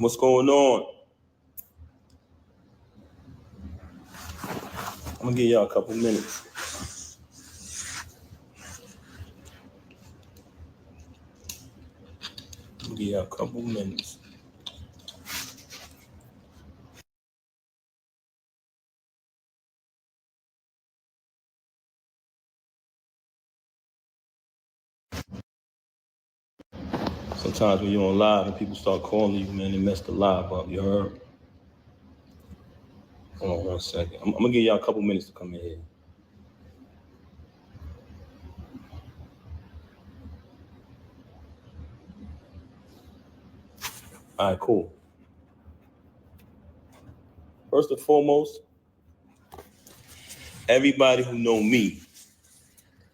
What's going on? I'm gonna give y'all a couple minutes. Sometimes when you're on live and people start calling you, man, they mess the live up. You heard? Hold on 1 second. I'm gonna give y'all a couple minutes to come in here. All right, cool. First and foremost, everybody who know me,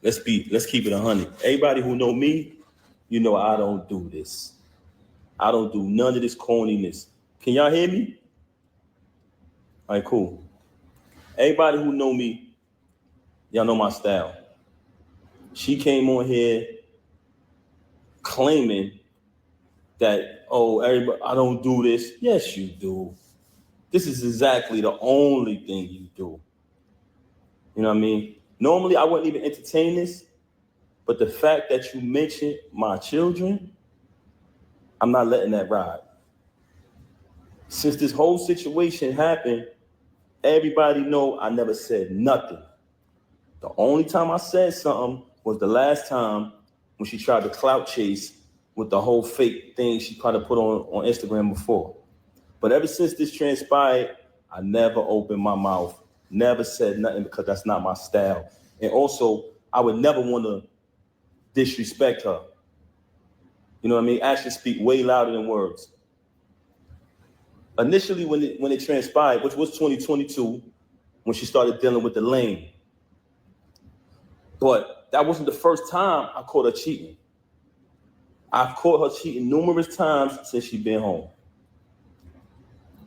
let's keep it 100. Everybody who know me, you know I don't do this. I don't do none of this corniness. Can y'all hear me? All right, cool. Everybody who know me, y'all know my style. She came on here claiming that, oh, everybody, I don't do this. Yes, you do. This is exactly the only thing you do. You know what I mean? Normally, I wouldn't even entertain this, but the fact that you mentioned my children, I'm not letting that ride. Since this whole situation happened, everybody know I never said nothing. The only time I said something was the last time when she tried to clout chase with the whole fake thing she tried to put on Instagram before. But ever since this transpired, I never opened my mouth, never said nothing because that's not my style. And also, I would never want to disrespect her. You know what I mean? Actions speak way louder than words. Initially, when it transpired, which was 2022, when she started dealing with the lane. But that wasn't the first time I caught her cheating. I've caught her cheating numerous times since she's been home.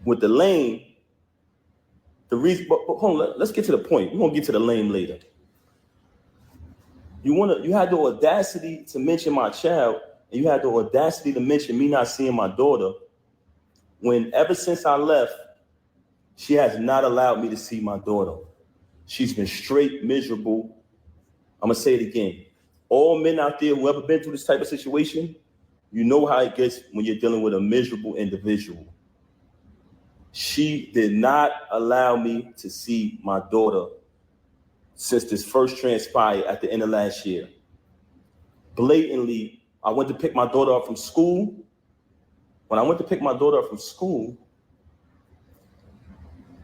With the lane, the reason, but hold on, let's get to the point. We're gonna get to the lane later. You had the audacity to mention my child, and you had the audacity to mention me not seeing my daughter, when ever since I left, she has not allowed me to see my daughter. She's been straight miserable. I'm gonna say it again. All men out there who ever been through this type of situation, you know how it gets when you're dealing with a miserable individual. She did not allow me to see my daughter since this first transpired at the end of last year. Blatantly, I went to pick my daughter up from school. When I went to pick my daughter up from school,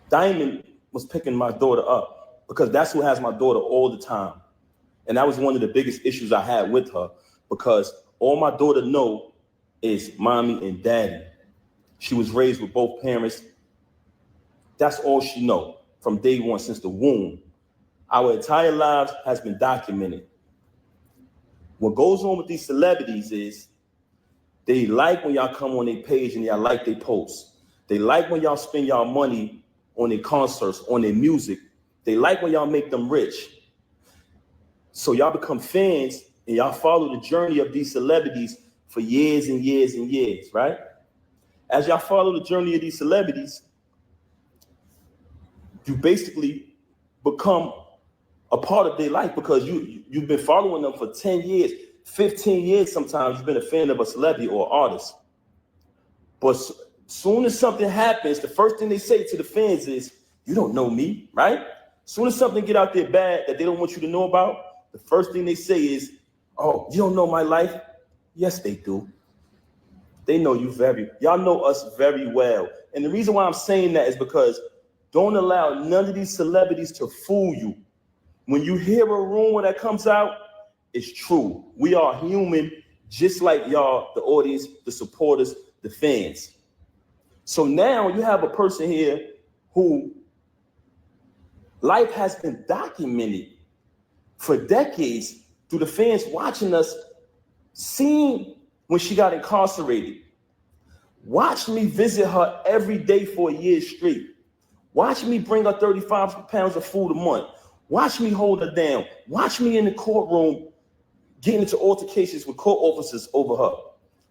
Diamond was picking my daughter up because that's who has my daughter all the time. And that was one of the biggest issues I had with her, because all my daughter know is mommy and daddy. She was raised with both parents. That's all she know from day one, since the womb. Our entire lives has been documented. What goes on with these celebrities is they like when y'all come on their page and y'all like they posts. They like when y'all spend y'all money on their concerts, on their music. They like when y'all make them rich. So y'all become fans and y'all follow the journey of these celebrities for years and years and years, right? As y'all follow the journey of these celebrities, you basically become a part of their life, because you've been following them for 10 years, 15 years sometimes. You've been a fan of a celebrity or artist. But soon as something happens, the first thing they say to the fans is, you don't know me, right? Soon as something get out there bad that they don't want you to know about, the first thing they say is, oh, you don't know my life? Yes, they do. They know you y'all know us very well. And the reason why I'm saying that is because don't allow none of these celebrities to fool you. When you hear a rumor that comes out, it's true. We are human, just like y'all, the audience, the supporters, the fans. So now you have a person here who life has been documented for decades through the fans watching us, seeing when she got incarcerated. Watch me visit her every day for a year straight. Watch me bring her 35 pounds of food a month. Watch me hold her down. Watch me in the courtroom getting into altercations with court officers over her.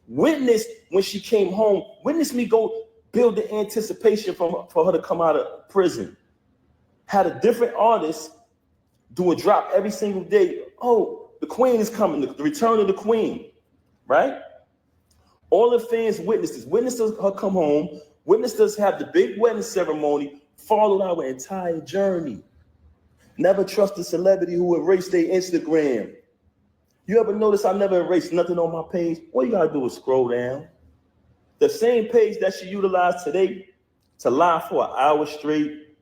Witnessed when she came home. Witnessed me go build the anticipation for her to come out of prison. Had a different artist do a drop every single day. Oh, the queen is coming, the return of the queen, right? All the fans witnessed her come home, witnessed us have the big wedding ceremony, followed our entire journey. Never trust a celebrity who erased their Instagram. You ever notice I never erased nothing on my page? All you gotta do is scroll down. The same page that she utilized today to lie for an hour straight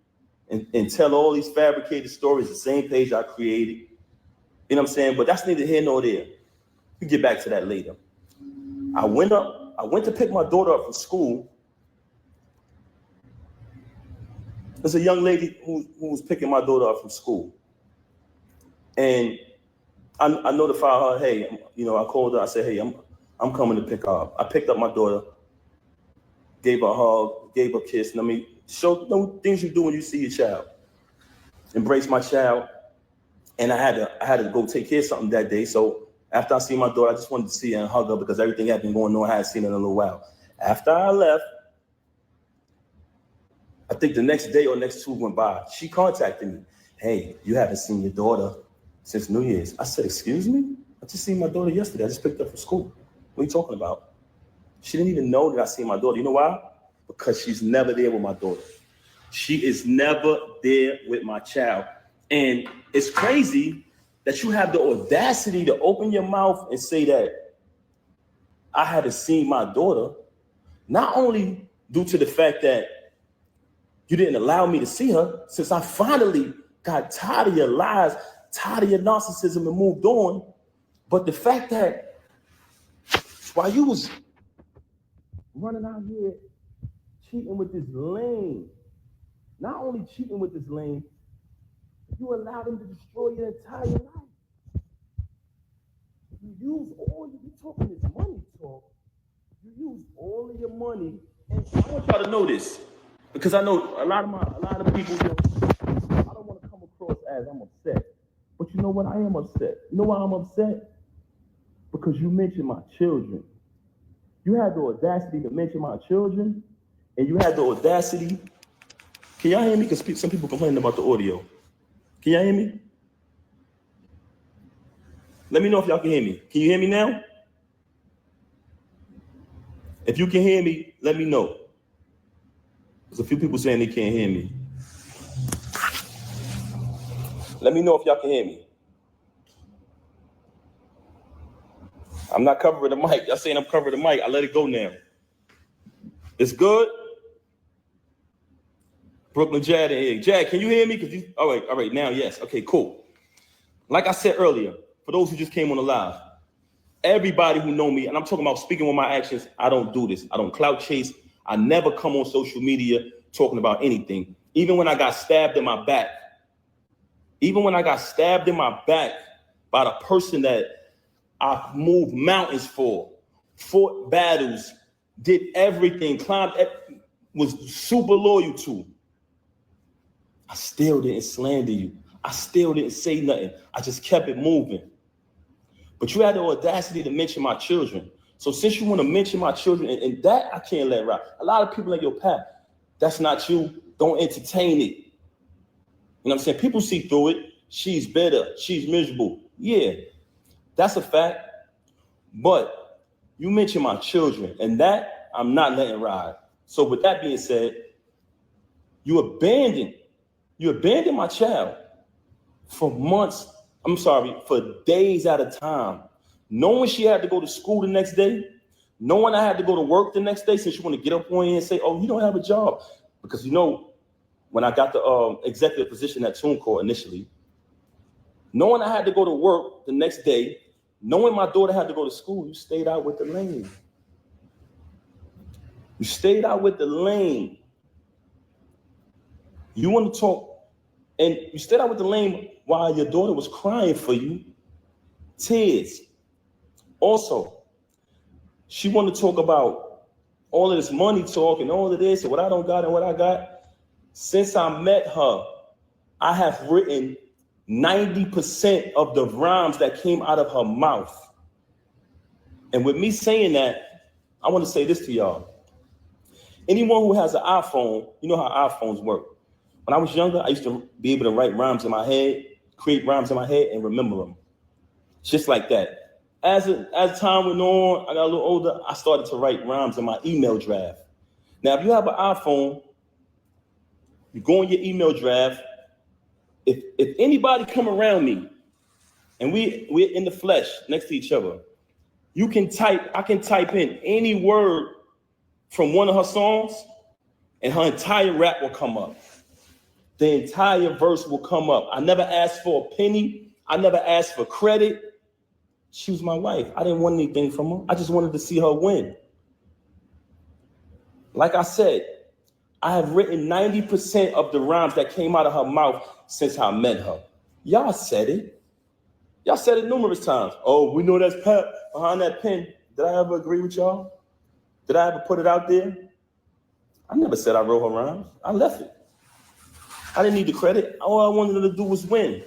and tell all these fabricated stories, the same page I created. You know what I'm saying? But that's neither here nor there. We get back to that later. I went to pick my daughter up from school. There's a young lady who was picking my daughter up from school. And I notified her, hey, I called her, I said, hey, I'm coming to pick her up. I picked up my daughter, gave her a hug, gave her a kiss, and show things you do when you see your child. Embrace my child. And I had to go take care of something that day. So after I see my daughter, I just wanted to see her and hug her because everything had been going on. I hadn't seen her in a little while. After I left, I think the next day or next two went by, she contacted me. Hey, you haven't seen your daughter since New Year's. I said, excuse me? I just seen my daughter yesterday. I just picked her from school. What are you talking about? She didn't even know that I seen my daughter. You know why? Because she's never there with my daughter. She is never there with my child. And it's crazy that you have the audacity to open your mouth and say that I haven't seen my daughter, not only due to the fact that you didn't allow me to see her, since I finally got tired of your lies, tired of your narcissism and moved on, but the fact that while you was running out here cheating with this lame, not only cheating with this lame, you allowed him to destroy your entire life. You use all you talking this money talk. You use all of your money, and I want y'all to know this because I know a lot of people. I don't want to come across as I'm upset, but you know what? I am upset. You know why I'm upset? Because you mentioned my children. You had the audacity to mention my children, and you had the audacity. Can y'all hear me? Because some people complaining about the audio. Can y'all hear me? Let me know if y'all can hear me. Can you hear me now? If you can hear me, let me know. There's a few people saying they can't hear me. Let me know if y'all can hear me. I'm not covering the mic. Y'all saying I'm covering the mic. I let it go now. It's good? Brooklyn Jad in here. Jad, can you hear me? All right, now, yes. Okay, cool. Like I said earlier, for those who just came on the live, everybody who know me, and I'm talking about speaking with my actions, I don't do this. I don't clout chase. I never come on social media talking about anything. Even when I got stabbed in my back by the person that I moved mountains for, fought battles, did everything, was super loyal to, I still didn't slander you. I still didn't say nothing. I just kept it moving. But you had the audacity to mention my children. So since you want to mention my children, and that I can't let ride. A lot of people in your path, that's not you. Don't entertain it. You know what I'm saying? People see through it. She's bitter. She's miserable. Yeah, that's a fact. But you mentioned my children, and that I'm not letting ride. So with that being said, you abandoned my child for months. For days at a time. Knowing she had to go to school the next day, knowing I had to go to work the next day, since you want to get up on here and say, oh, you don't have a job. Because when I got the executive position at TuneCore initially, knowing I had to go to work the next day, knowing my daughter had to go to school, you stayed out with the lane. You stayed out with the lane. You want to talk, and you stayed out with the lane while your daughter was crying for you, tears. Also, she wanted to talk about all of this money talk and all of this and what I don't got and what I got. Since I met her, I have written 90% of the rhymes that came out of her mouth. And with me saying that, I want to say this to y'all. Anyone who has an iPhone, you know how iPhones work. When I was younger, I used to be able to write rhymes in my head, create rhymes in my head, and remember them. Just like that. As time went on, I got a little older, I started to write rhymes in my email draft. Now, if you have an iPhone, you go in your email draft. If anybody come around me and we're in the flesh next to each other, I can type in any word from one of her songs and her entire rap will come up. The entire verse will come up. I never asked for a penny. I never asked for credit. She was my wife. I didn't want anything from her. I just wanted to see her win. Like I said, I have written 90% of the rhymes that came out of her mouth since I met her. Y'all said it. Y'all said it numerous times. Oh, we know that's Pep behind that pen. Did I ever agree with y'all? Did I ever put it out there? I never said I wrote her rhymes. I left it. I didn't need the credit. All I wanted her to do was win.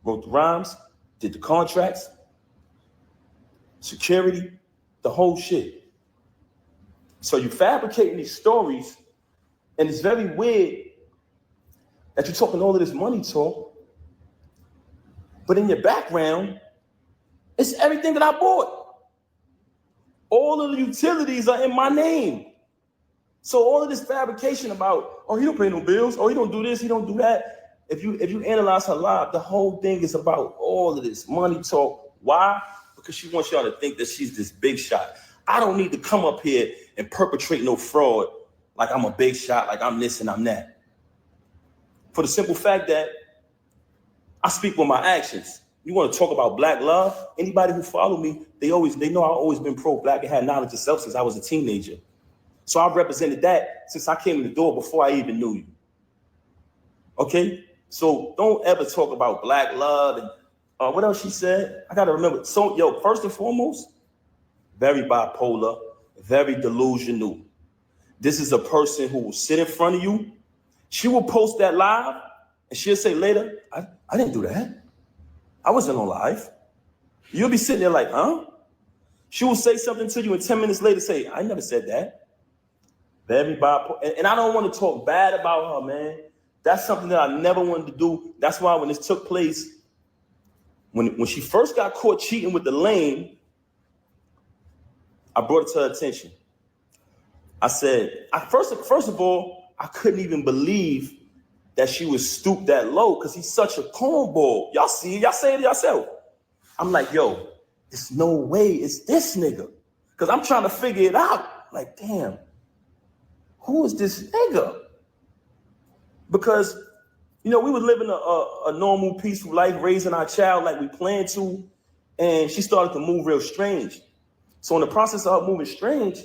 Wrote the rhymes, did the contracts, security, the whole shit. So you're fabricating these stories, and it's very weird that you're talking all of this money talk, but in your background, it's everything that I bought. All of the utilities are in my name. So all of this fabrication about, oh, he don't pay no bills, oh, he don't do this, he don't do that. If you analyze her life, the whole thing is about all of this money talk. Why? Because she wants y'all to think that she's this big shot. I don't need to come up here and perpetrate no fraud like I'm a big shot, like I'm this and I'm that. For the simple fact that I speak with my actions. You want to talk about black love? Anybody who follow me, they know I've always been pro-black and had knowledge of self since I was a teenager. So I've represented that since I came in the door before I even knew you. Okay? So don't ever talk about black love and what else she said? I gotta remember. So, first and foremost, very bipolar, very delusional. This is a person who will sit in front of you. She will post that live and she'll say later, I didn't do that. I wasn't on live. You'll be sitting there like, huh? She will say something to you and 10 minutes later say, I never said that. Very bipolar. And I don't want to talk bad about her, man. That's something that I never wanted to do. That's why when this took place, when she first got caught cheating with the lame, I brought it to her attention. I said, first of all, I couldn't even believe that she was stooped that low because he's such a cornball. Y'all see it, y'all say it yourself. I'm like, yo, there's no way it's this nigga. Because I'm trying to figure it out. Like, damn, who is this nigga? Because, we were living a normal, peaceful life, raising our child like we planned to, and she started to move real strange. So in the process of her moving strange,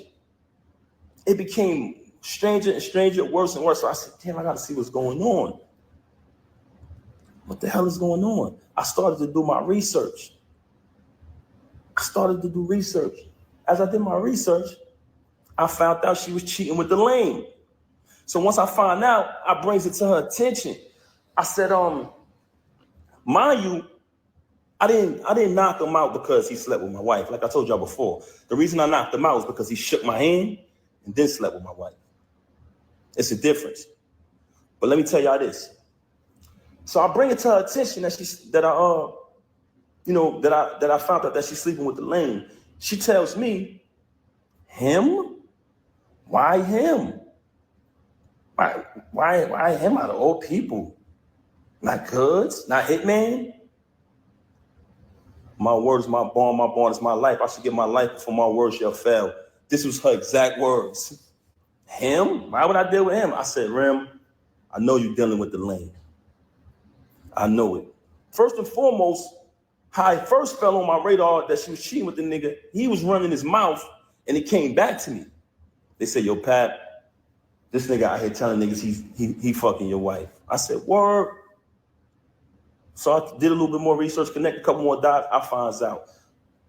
it became stranger and stranger, worse and worse. So I said, damn, I got to see what's going on. What the hell is going on? I started to do my research. As I did my research, I found out she was cheating with the lame. So once I find out, I brings it to her attention. I said, mind you, I didn't knock him out because he slept with my wife. Like I told y'all before, the reason I knocked him out was because he shook my hand and then slept with my wife. It's a difference. But let me tell y'all this. So I bring it to her attention that I found out that she's sleeping with the lame. She tells me, him? Why him? Why him out of all people? Not Goods, not Hitman. My word is my bond is my life. I should give my life before my word shall fail. This was her exact words. Him? Why would I deal with him? I said, Rem, I know you're dealing with the lane. I know it. First and foremost, how I first fell on my radar that she was cheating with the nigga, he was running his mouth and it came back to me. They said, yo, Pat, this nigga out here telling niggas he fucking your wife. I said, word. So I did a little bit more research, connect a couple more dots. I finds out.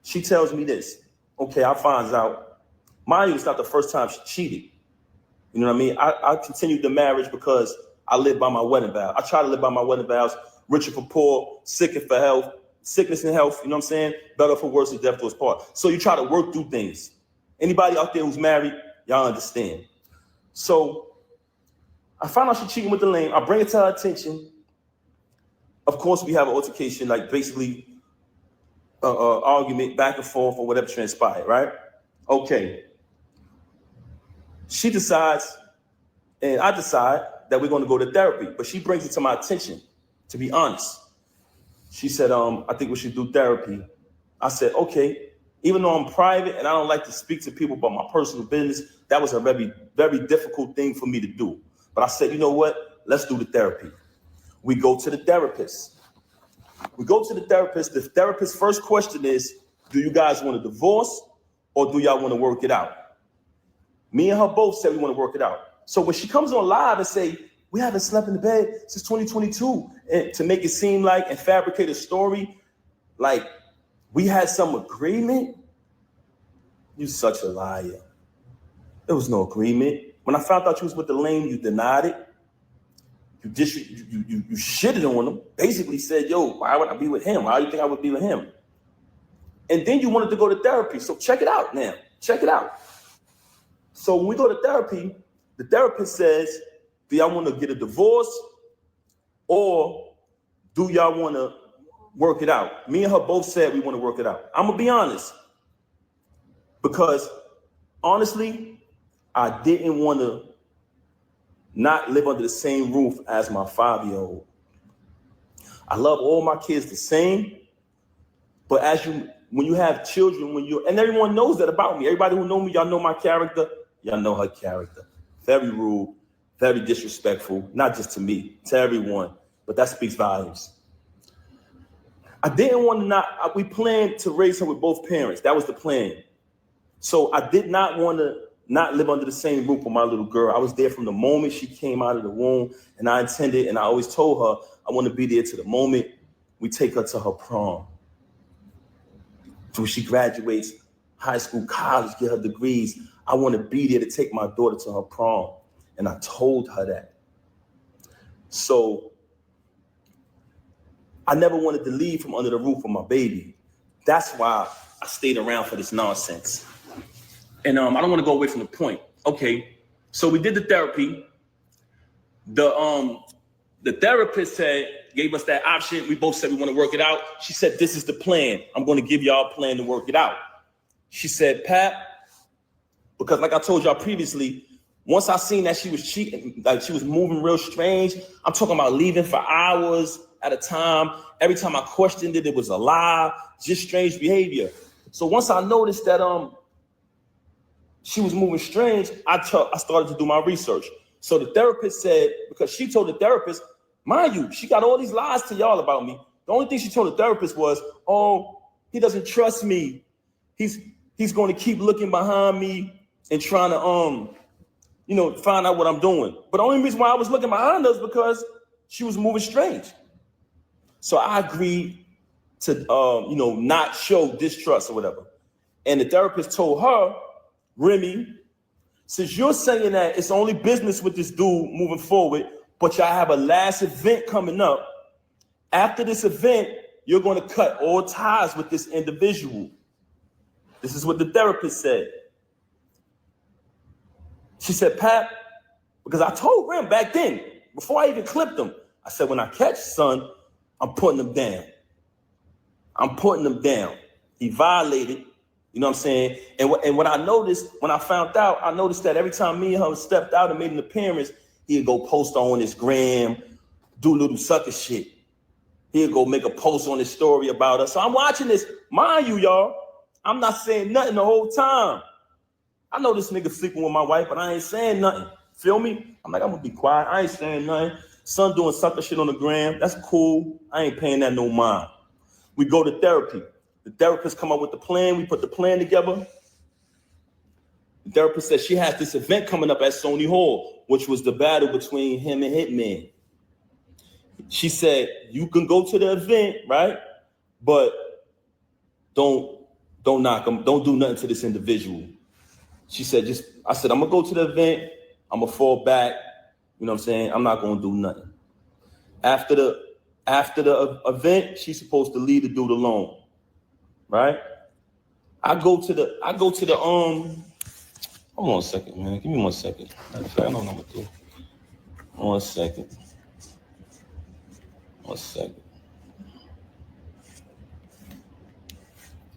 She tells me this. Okay, I finds out. Mind you, it's not the first time she cheated. You know what I mean? I continued the marriage because I live by my wedding vow. I try to live by my wedding vows. Richer for poor, sicker for health, sickness and health. You know what I'm saying? Better for worse, and death to us part. So you try to work through things. Anybody out there who's married, y'all understand. So I found out she cheating with the lame. I bring it to her attention. Of course, we have an altercation, like basically argument back and forth or whatever transpired, right? Okay. She decides, and I decide that we're going to go to therapy, but she brings it to my attention, to be honest. She said, I think we should do therapy. I said, okay. Even though I'm private and I don't like to speak to people about my personal business, that was a very, very difficult thing for me to do. But I said, you know what? Let's do the therapy. We go to the therapist. The therapist's first question is, do you guys want a divorce or do y'all want to work it out? Me and her both said we want to work it out. So when she comes on live and say, we haven't slept in the bed since 2022, and to make it seem like and fabricate a story, like we had some agreement, you such a liar. There was no agreement. When I found out you was with the lame, you denied it. You shitted on him, basically said, yo, why would I be with him? Why do you think I would be with him? And then you wanted to go to therapy. So check it out now. Check it out. So when we go to therapy, the therapist says, do y'all want to get a divorce or do y'all want to work it out? Me and her both said we want to work it out. I'm going to be honest. Because honestly, I didn't want to not live under the same roof as my 5-year-old. I love all my kids the same, but when you have children, and everyone knows that about me. Everybody who know me, y'all know my character. Y'all know her character. Very rude, very disrespectful, not just to me, to everyone. But that speaks volumes. I didn't want to we planned to raise her with both parents. That was the plan. So I did not want to not live under the same roof with my little girl. I was there from the moment she came out of the womb, and I intended, and I always told her, I want to be there to the moment we take her to her prom. So when she graduates high school, college, get her degrees, I want to be there to take my daughter to her prom. And I told her that. So I never wanted to leave from under the roof of my baby. That's why I stayed around for this nonsense. And I don't want to go away from the point. Okay, so we did the therapy. The therapist gave us that option. We both said we want to work it out. She said, this is the plan. I'm going to give y'all a plan to work it out. She said, Pat, because like I told y'all previously, once I seen that she was cheating, like she was moving real strange, I'm talking about leaving for hours at a time. Every time I questioned it, it was a lie, just strange behavior. So once I noticed that she was moving strange, I started to do my research. So the therapist said, because she told the therapist, mind you, she got all these lies to y'all about me. The only thing she told the therapist was, oh, he doesn't trust me. He's going to keep looking behind me and trying to, find out what I'm doing. But the only reason why I was looking behind her is because she was moving strange. So I agreed to, not show distrust or whatever. And the therapist told her, Remy, since you're saying that it's only business with this dude moving forward, but y'all have a last event coming up, after this event, you're going to cut all ties with this individual. This is what the therapist said. She said, Pat, because I told Rem back then, before I even clipped him, I said, when I catch son, I'm putting him down. I'm putting him down. He violated, you know what I'm saying? And what I noticed, when I found out, I noticed that every time me and her stepped out and made an appearance, he'd go post on his gram, do little sucker shit. He'd go make a post on his story about us. So I'm watching this. Mind you, y'all, I'm not saying nothing the whole time. I know this nigga sleeping with my wife, but I ain't saying nothing. Feel me? I'm gonna be quiet. I ain't saying nothing. Son doing sucker shit on the gram. That's cool. I ain't paying that no mind. We go to therapy. The therapist come up with the plan. We put the plan together. The therapist said she has this event coming up at Sony Hall, which was the battle between him and Hitman. She said, you can go to the event, right? But don't knock him. Don't do nothing to this individual. She said, I said, I'm gonna go to the event. I'm gonna fall back. You know what I'm saying? I'm not gonna do nothing. After the event, she's supposed to leave the dude alone, right? I go to the hold on a second, man. Give me 1 second. I don't know what I'm gonna do. 1 second. 1 second.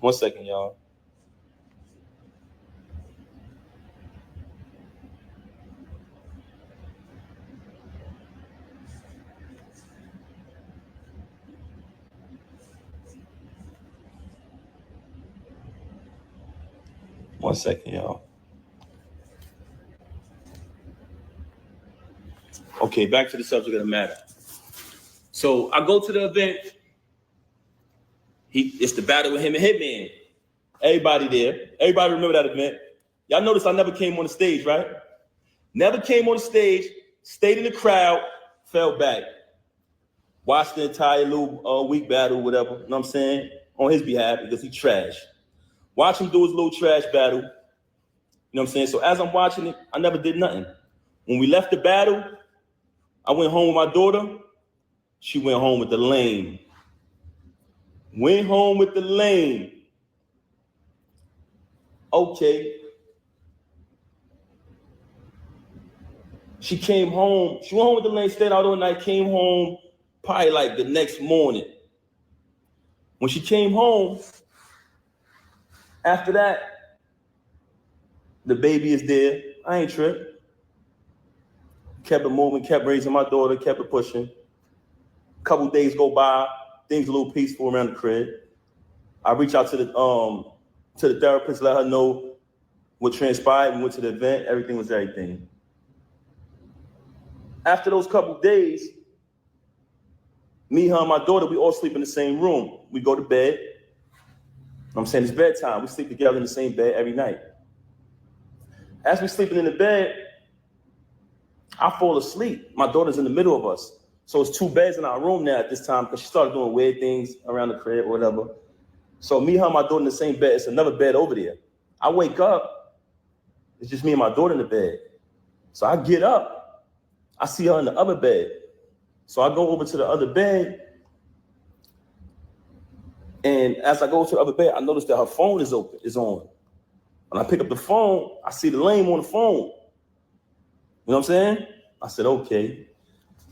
1 second, y'all. One second, y'all. Okay, back to the subject of the matter. So I go to the event. It's the battle with him and Hitman. Everybody there. Everybody remember that event. Y'all notice I never came on the stage, right? Never came on the stage, stayed in the crowd, fell back. Watched the entire little week battle, whatever, you know what I'm saying? On his behalf, because he trash. Watch him do his little trash battle. You know what I'm saying? So as I'm watching it, I never did nothing. When we left the battle, I went home with my daughter. She went home with the lame. Went home with the lame. Okay. She came home. She went home with the lane, stayed out all night, came home probably like the next morning. When she came home, after that, the baby is there. I ain't tripped. Kept it moving, kept raising my daughter, kept it pushing. A couple days go by, things a little peaceful around the crib. I reach out to the therapist, let her know what transpired. We went to the event, everything was everything. After those couple days, me, her, and my daughter, we all sleep in the same room. We go to bed. I'm saying it's bedtime. We sleep together in the same bed every night. As we're sleeping in the bed, I fall asleep. My daughter's in the middle of us. So it's 2 beds in our room now at this time because she started doing weird things around the crib or whatever. So me, her, and my daughter in the same bed. It's another bed over there. I wake up. It's just me and my daughter in the bed. So I get up. I see her in the other bed. So I go over to the other bed. And as I go to the other bed, I notice that her phone is on. When I pick up the phone, I see the lame on the phone. You know what I'm saying? I said, okay.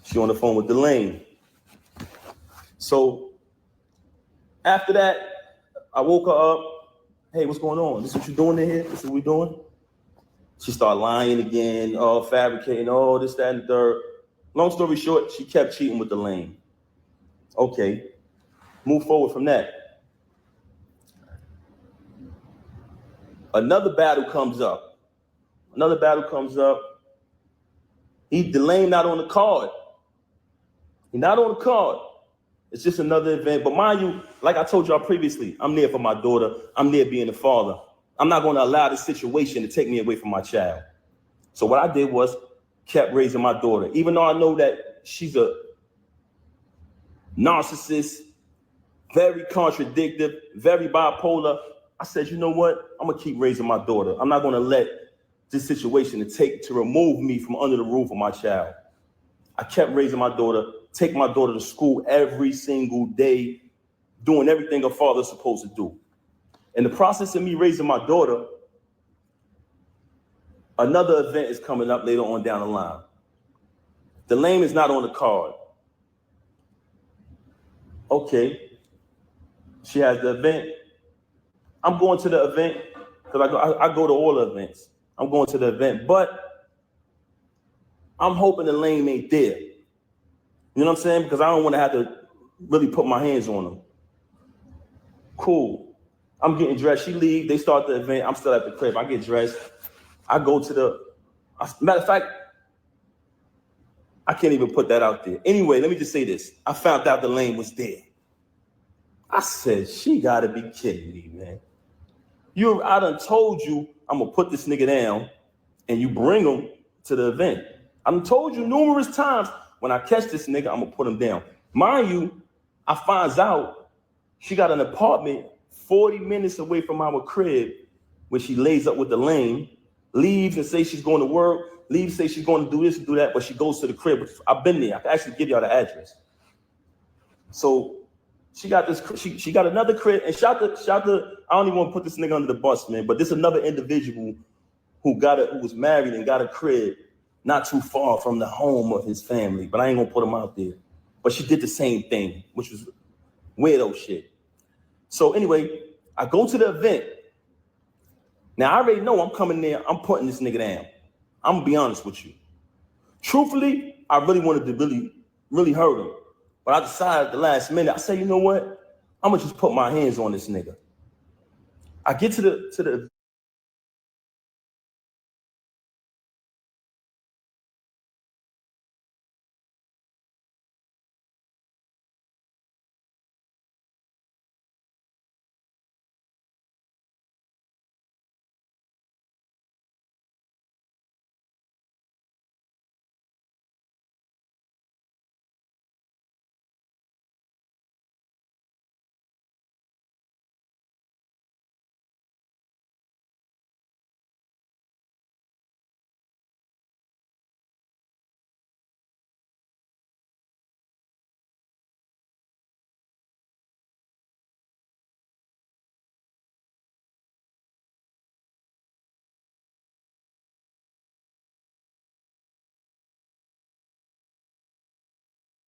She on the phone with the lame. So after that, I woke her up. Hey, what's going on? This is what you doing in here? This is what we doing? She started lying again, fabricating, this, that, and the third. Long story short, she kept cheating with the lame. Okay, move forward from that. Another battle comes up. The lame not on the card. He's not on the card. It's just another event. But mind you, like I told y'all previously, I'm there for my daughter. I'm there being a father. I'm not going to allow this situation to take me away from my child. So what I did was kept raising my daughter. Even though I know that she's a narcissist, very contradictory, very bipolar, I said, you know what? I'm going to keep raising my daughter. I'm not going to let this situation to remove me from under the roof of my child. I kept raising my daughter, take my daughter to school every single day, doing everything a father's supposed to do. In the process of me raising my daughter, another event is coming up later on down the line. The lame is not on the card. Okay. She has the event. I'm going to the event because I go to all the events. I'm going to the event, but I'm hoping the lame ain't there. You know what I'm saying? Because I don't want to have to really put my hands on them. Cool. I'm getting dressed. She leaves. They start the event. I'm still at the crib. I get dressed. I go to matter of fact, I can't even put that out there. Anyway, let me just say this. I found out the lane was there. I said, she got to be kidding me, man. I done told you I'm going to put this nigga down and you bring him to the event. I done told you numerous times when I catch this nigga, I'm going to put him down. Mind you, I finds out she got an apartment 40 minutes away from our crib where she lays up with the lame, leaves and says she's going to work, leaves, say she's going to do this and do that, but she goes to the crib. I've been there. I can actually give y'all the address. So She got this. She got another crib, and shout the. I don't even want to put this nigga under the bus, man. But this another individual who was married and got a crib not too far from the home of his family. But I ain't gonna put him out there. But she did the same thing, which was weirdo shit. So anyway, I go to the event. Now I already know I'm coming there. I'm putting this nigga down. I'm gonna be honest with you. Truthfully, I really wanted to really hurt him. But I decided at the last minute, I said, you know what? I'm gonna just put my hands on this nigga. I get to the